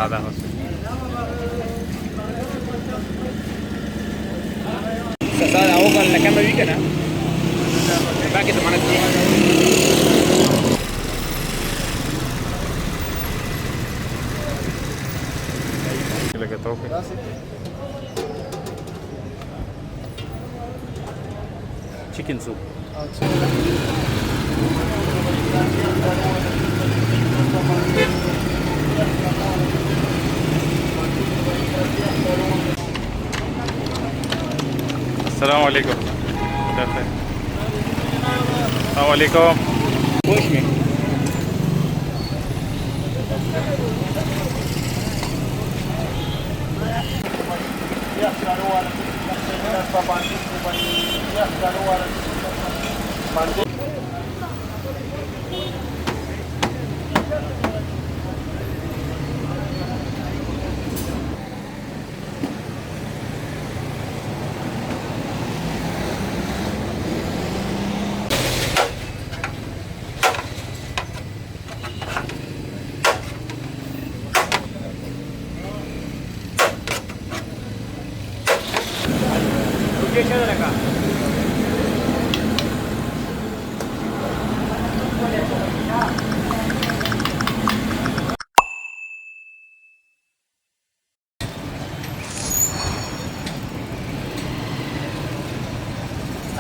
आधा हो Sasada ako kan la camera di kana. Bakit naman ito? Lagi to. Chicken soup. Assalamualaikum. Assalamualaikum. Push me.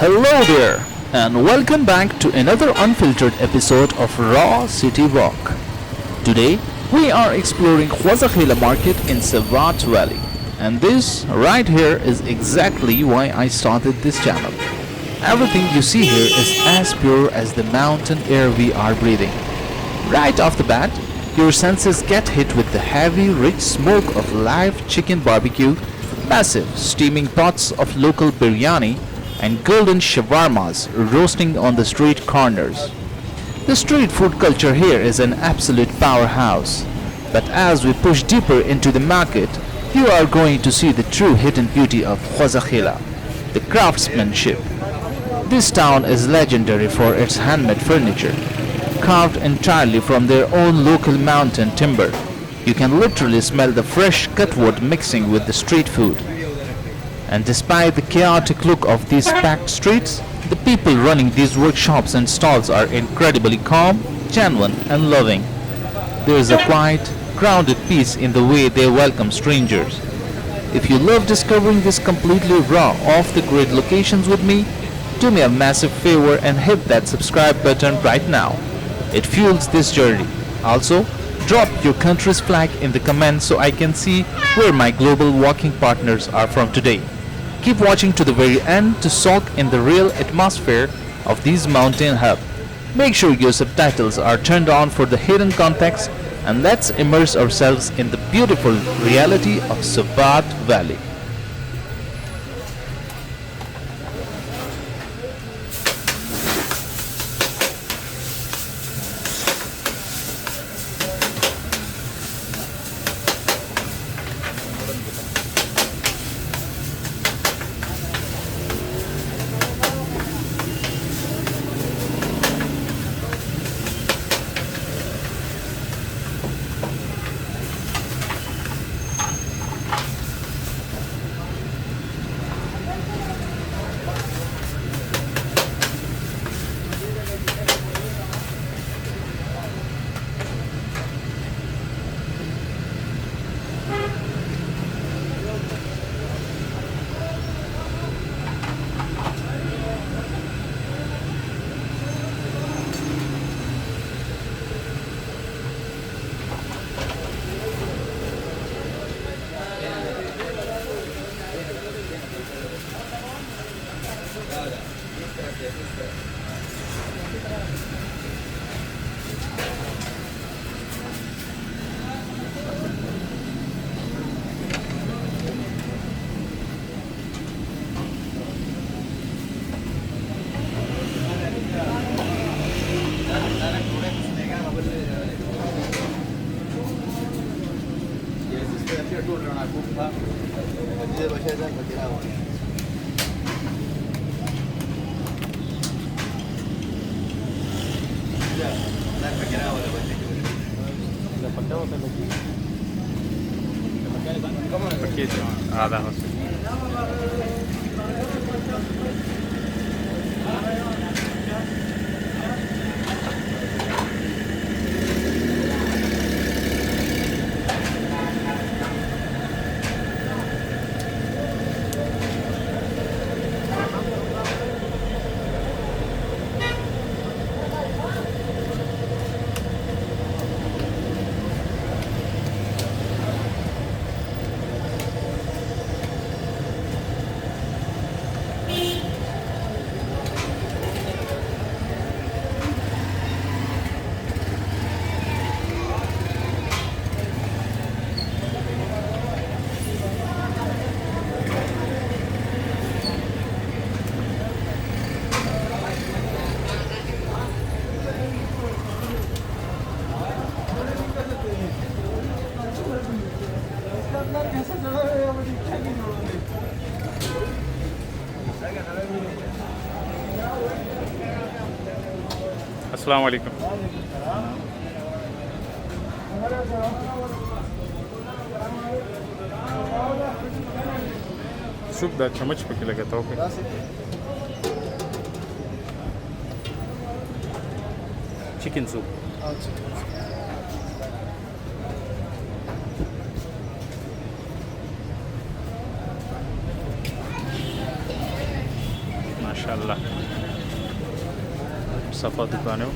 Hello there, and welcome back to another unfiltered episode of Raw City Walk. Today, we are exploring Khwazakhela Market in Swat Valley, and this right here is exactly why I started this channel. Everything you see here is as pure as the mountain air we are breathing. Right off the bat, your senses get hit with the heavy, rich smoke of live chicken barbecue, massive steaming pots of local biryani, and golden shawarmas roasting on the street corners. The street food culture here is an absolute powerhouse. But as we push deeper into the market, you are going to see the true hidden beauty of Khwazakhela, the craftsmanship. This town is legendary for its handmade furniture, carved entirely from their own local mountain timber. You can literally smell the fresh cut wood mixing with the street food. And despite the chaotic look of these packed streets, the people running these workshops and stalls are incredibly calm, genuine and loving. There is a quiet, grounded peace in the way they welcome strangers. If you love discovering these completely raw, off-the-grid locations with me, do me a massive favor and hit that subscribe button right now. It fuels this journey. Also, drop your country's flag in the comments so I can see where my global walking partners are from today. Keep watching to the very end to soak in the real atmosphere of these mountain hub. Make sure your subtitles are turned on for the hidden context, and let's immerse ourselves in the beautiful reality of Swat Valley. आधा हो अस्सलाम वालेकुम। Soup दा चम्मच पे के लगाता हूँ चिकन सूप माशाल्लाह सफ़ा दुकान है।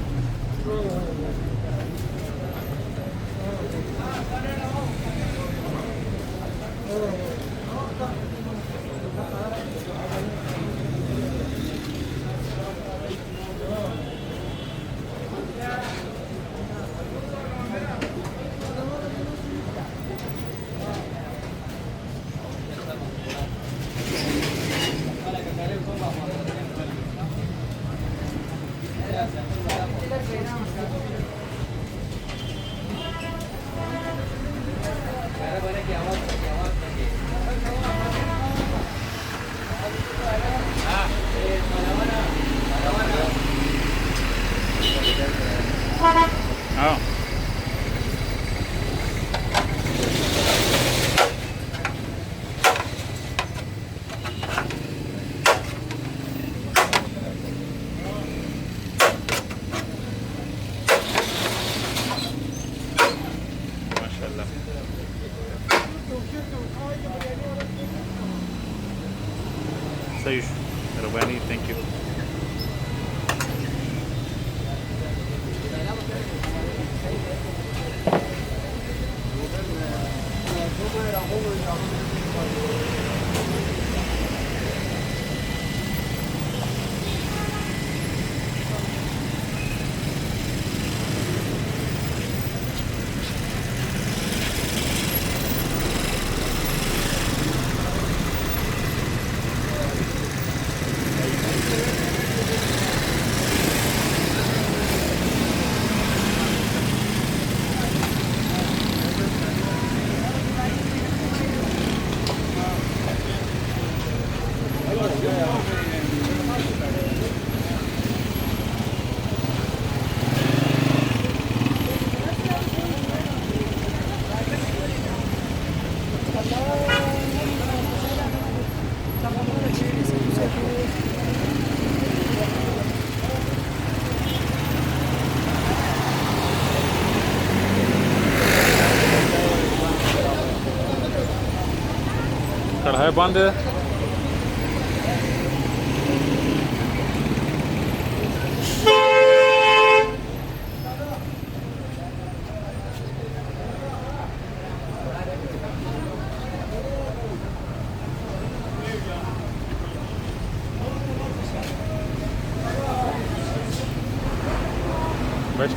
हाँ माशाल्लाह सही रबानी थैंक यू। कढ़ाई बंद है। बैठ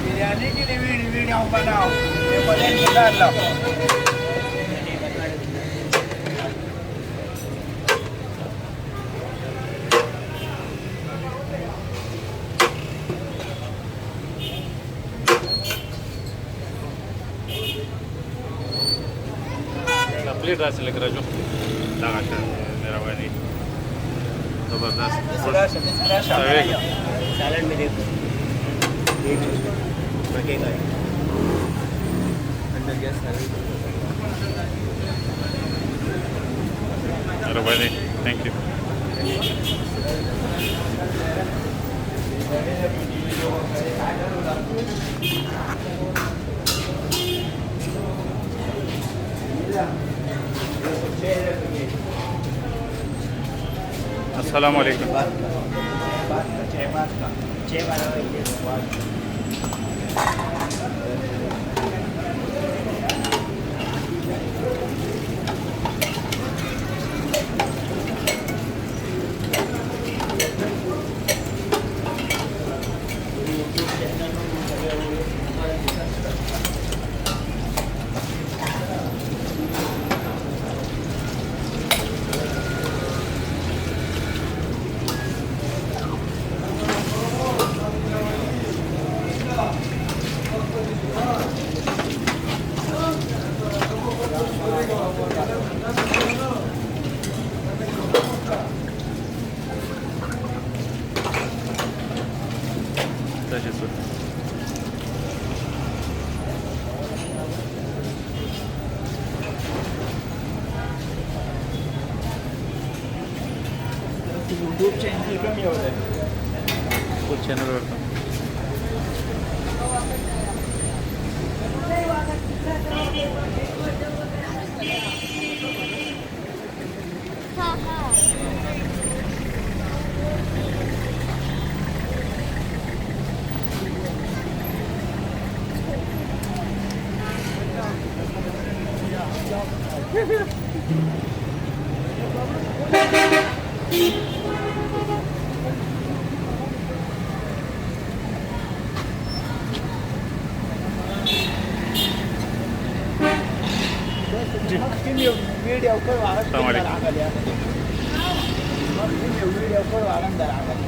बिरयानी की वीडियो बनाओ, ये बोले निकाल लो। प्लेट रास लेकर जो लगा था मेरा भाई नहीं जबरदस्त सैलेड में देखो रखेगा अंदर गया सैलेड मेरा भाई नहीं थैंक यू अस्सलाम वालेकुम यूट्यूब चैनल का भी हो रहा है कुछ चैनल पर हाँ हाँ वीडियो को वीडियो को अंदर आ गया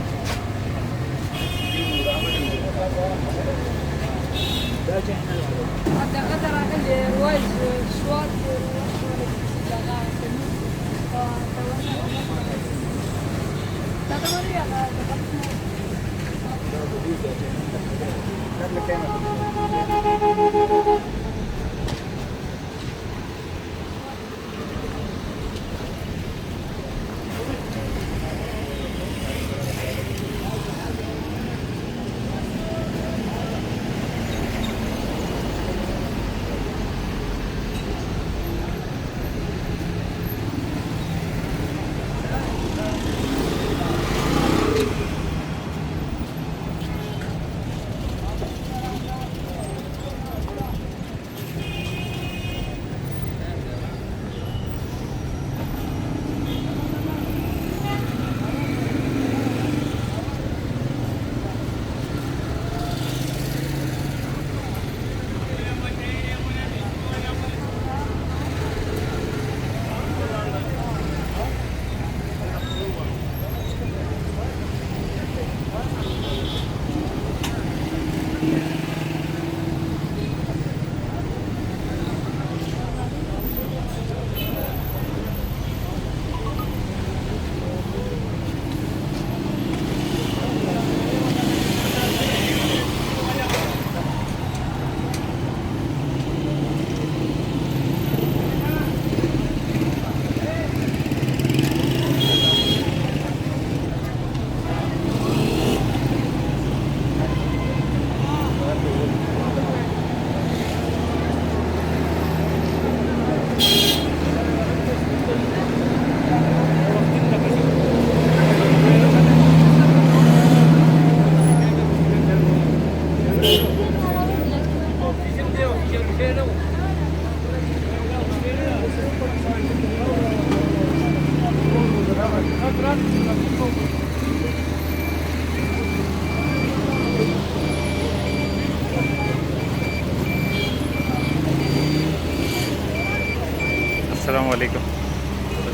السلام عليكم.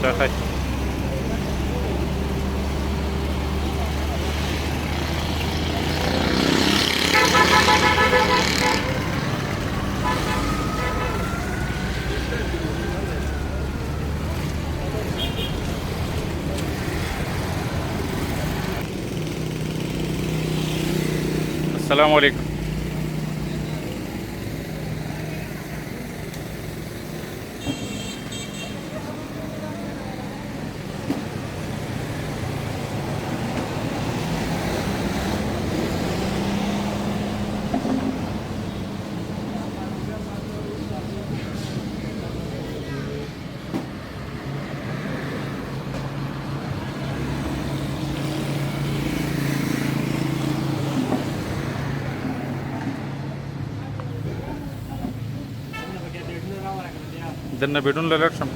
بخير. السلام عليكم. دنا بدون للرشم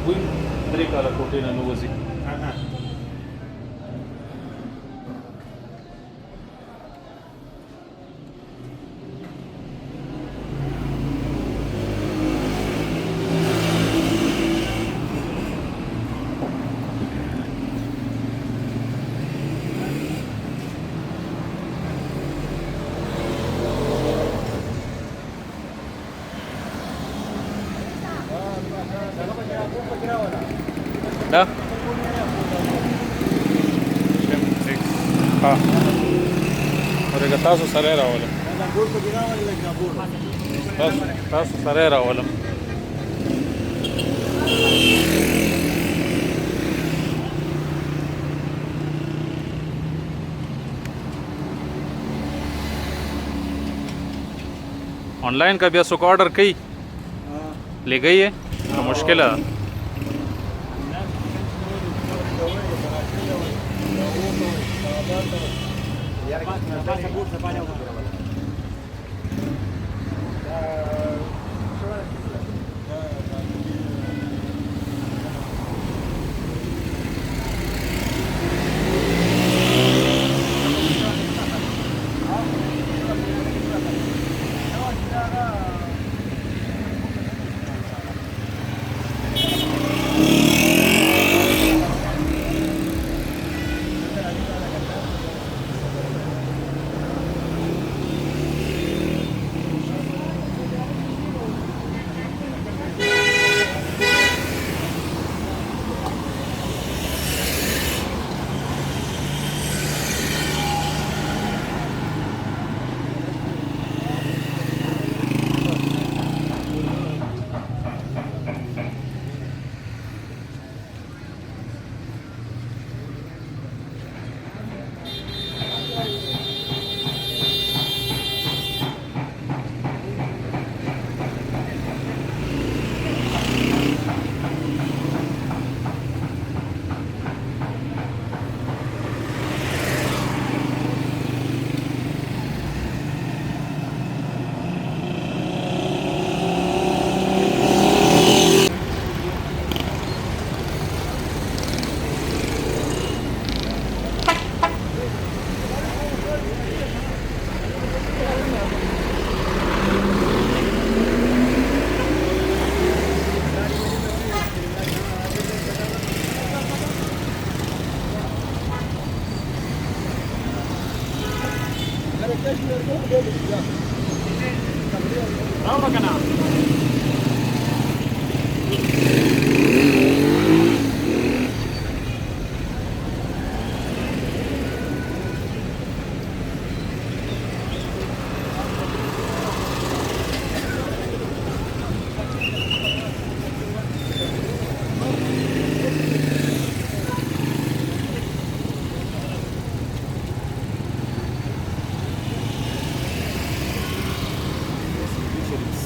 وين دريك على كوتينا نوزي لا ها ورګه تاسو سره راولم تاسو سره راولم ऑनलाइन का भी ऐसा ऑर्डर कई ले गई है तो मुश्किल है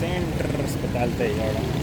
सेंटर अस्पताल ते एवढा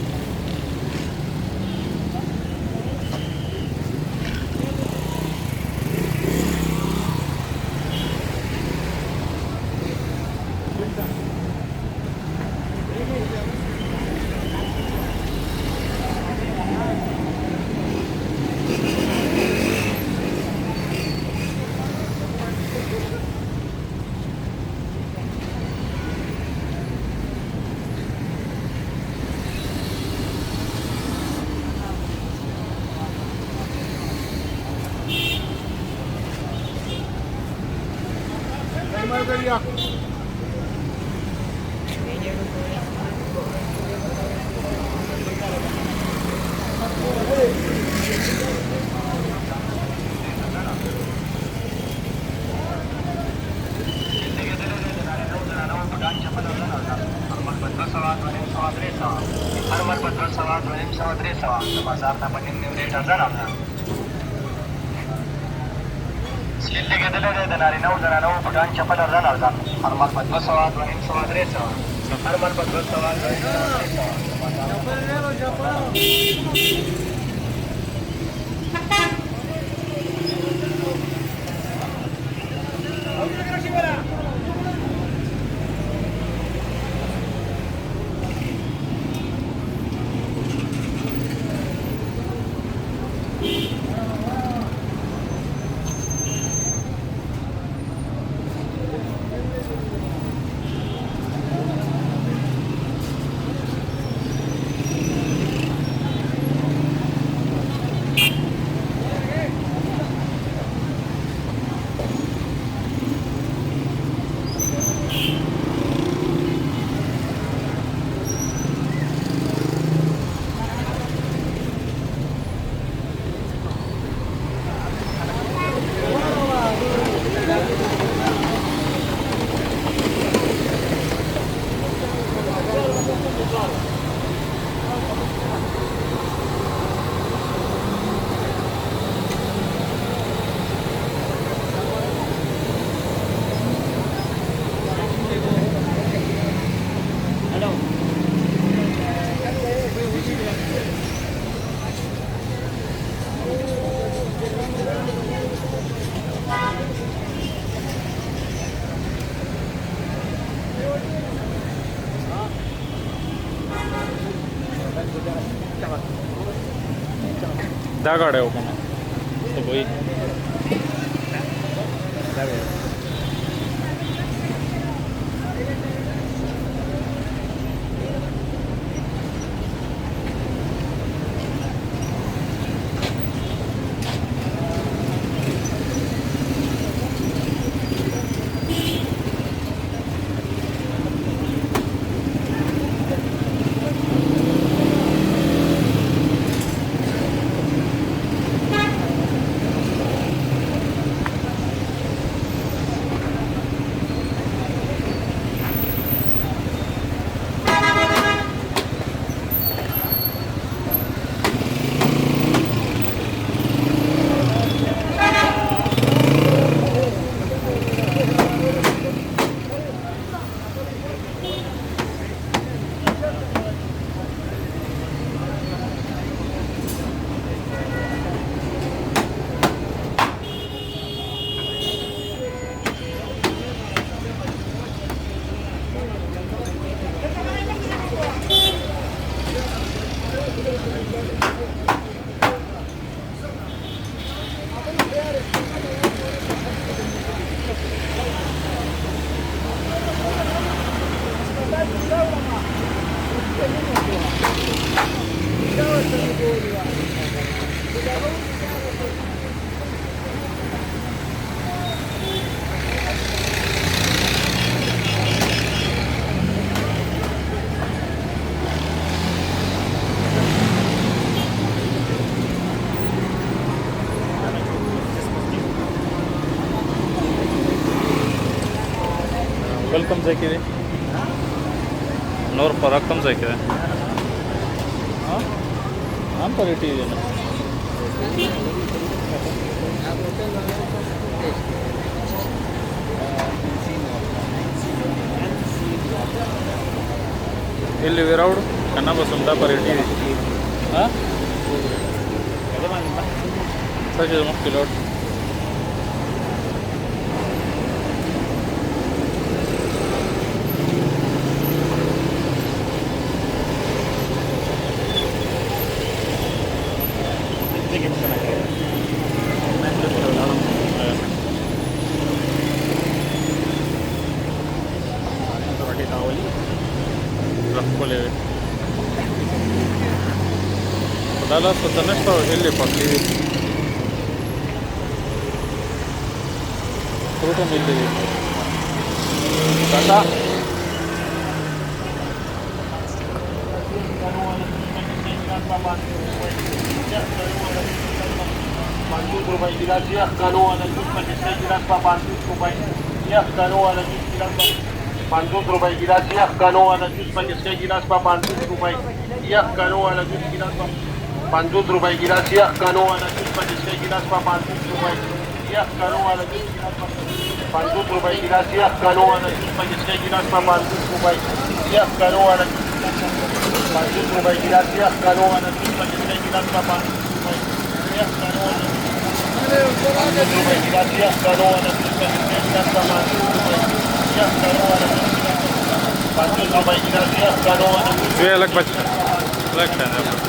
त्या गाड्या ओपन तो भाई कम ځای کې دی نور خوراک کم ځای کې دی هم پرېټي دی ಇಲ್ಲಿ ವಿರಾವಡು ಕನ್ನ ಬಸಂತ ಪರೇಟಿ ಹಾಂ ಸಜ್ ಮಕ್ಕಳು load Dalas sotanesta ili pakli fruto milli tata Bantu berbaik dirasiah kalau ada jus pakai sejelas bantu berbaik ya kalau ada jus dirasiah bantu berbaik dirasiah kalau ada jus pakai sejelas bantu berbaik ya kalau ada jus dirasiah Bantu rupiah dirasiah kalau ada jus pakai sejelas bantu berbaik ya kalau ada jus dirasiah bantu berbaik dirasiah kalau ada jus pakai sejelas bantu berbaik ya kalau ada bantu berbaik dirasiah kalau ada jus pakai sejelas bantu berbaik ya kalau ada Gracias, Caruana, gracias, Caruana. ये अलग बच्चा अलग है ना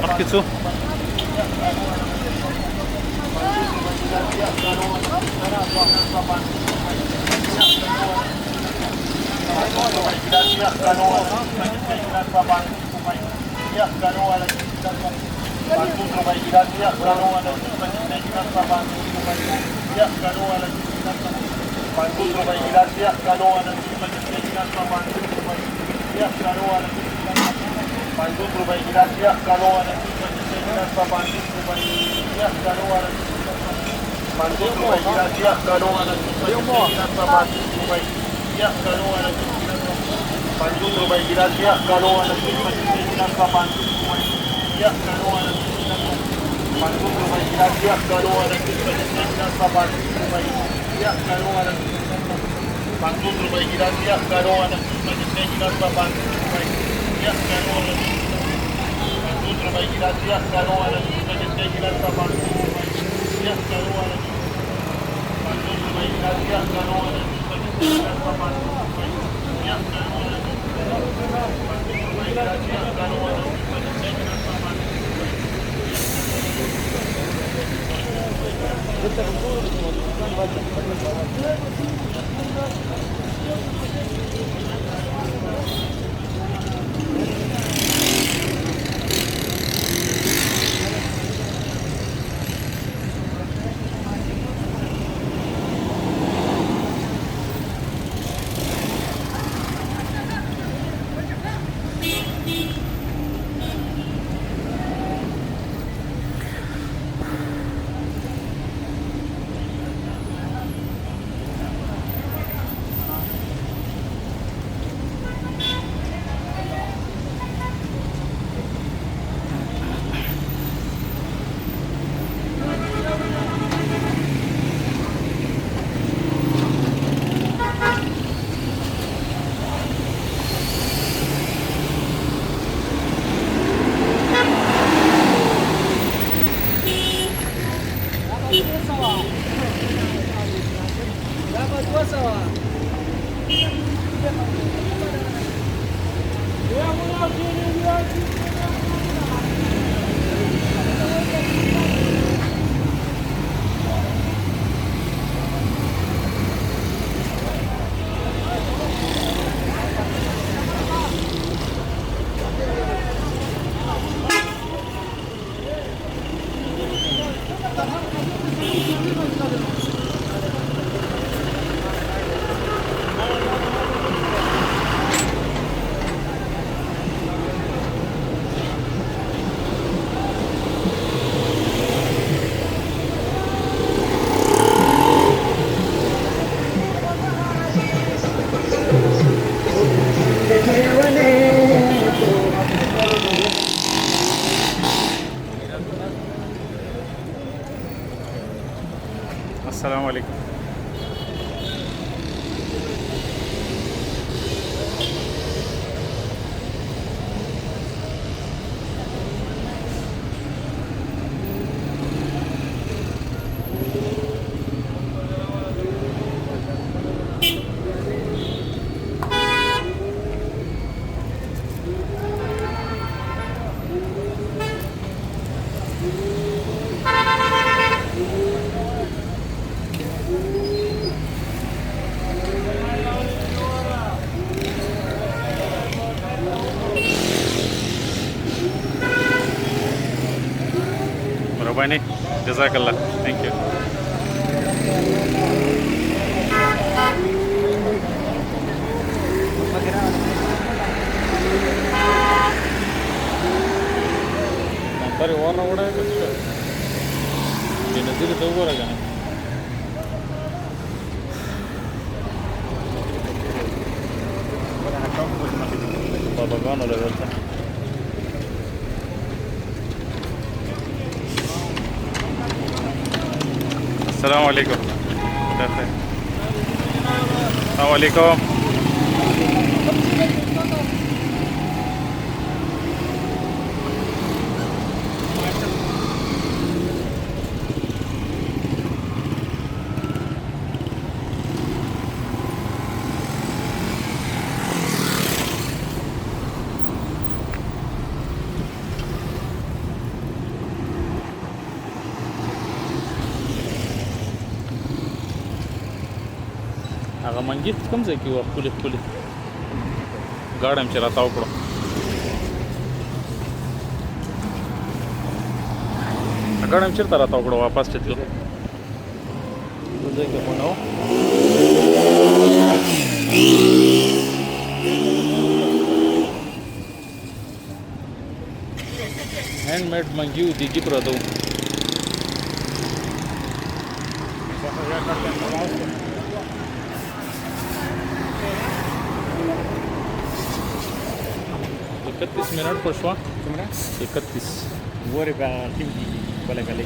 Marketsu. Assalamu alaikum. Rabani, Jazakallah. Thank you. Sorry, warna udah itu. Di negeri itu berapa kan? Bapa kan oleh berita. Assalamualaikum. Assalamualaikum. Aga mangi kam zai kiwa kulit gaadam chira taw ko gaadam chira tara taw ko wapas chitlo zai ke bono handmade mangi digi prado minute Pushpa 31 Worry about him, Balagale.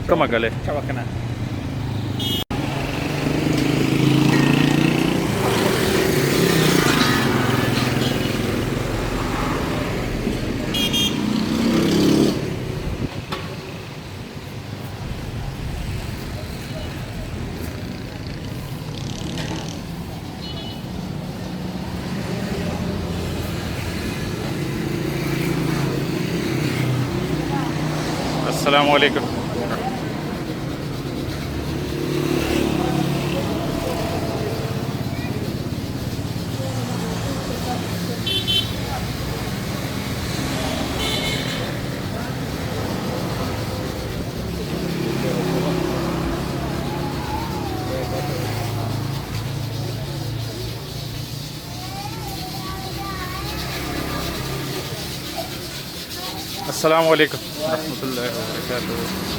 kama gale Chavakana. السلام عليكم السلام عليكم ورحمة الله وبركاته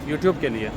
YouTube के लिए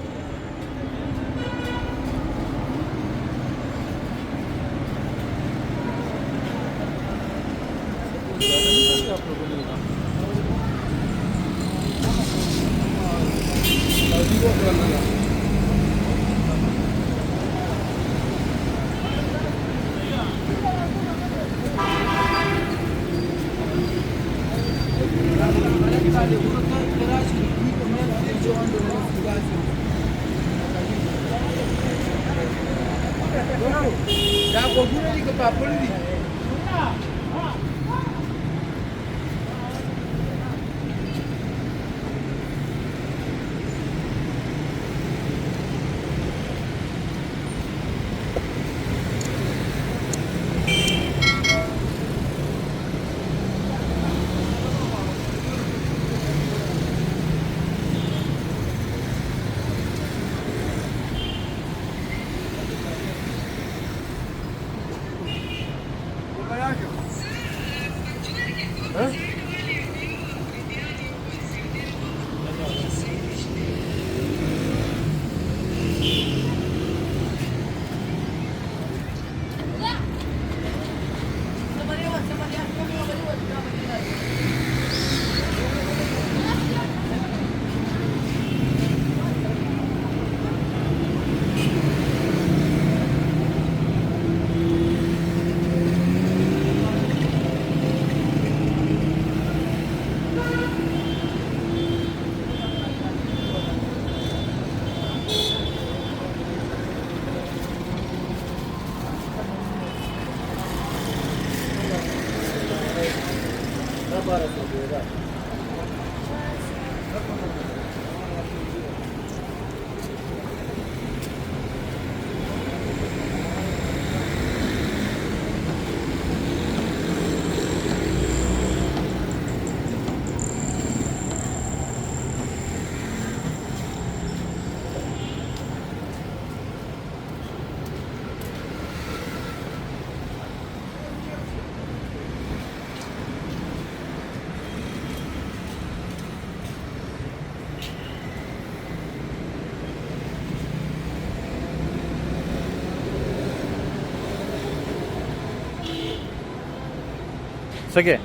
सगळे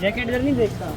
jacket इधर नहीं देखता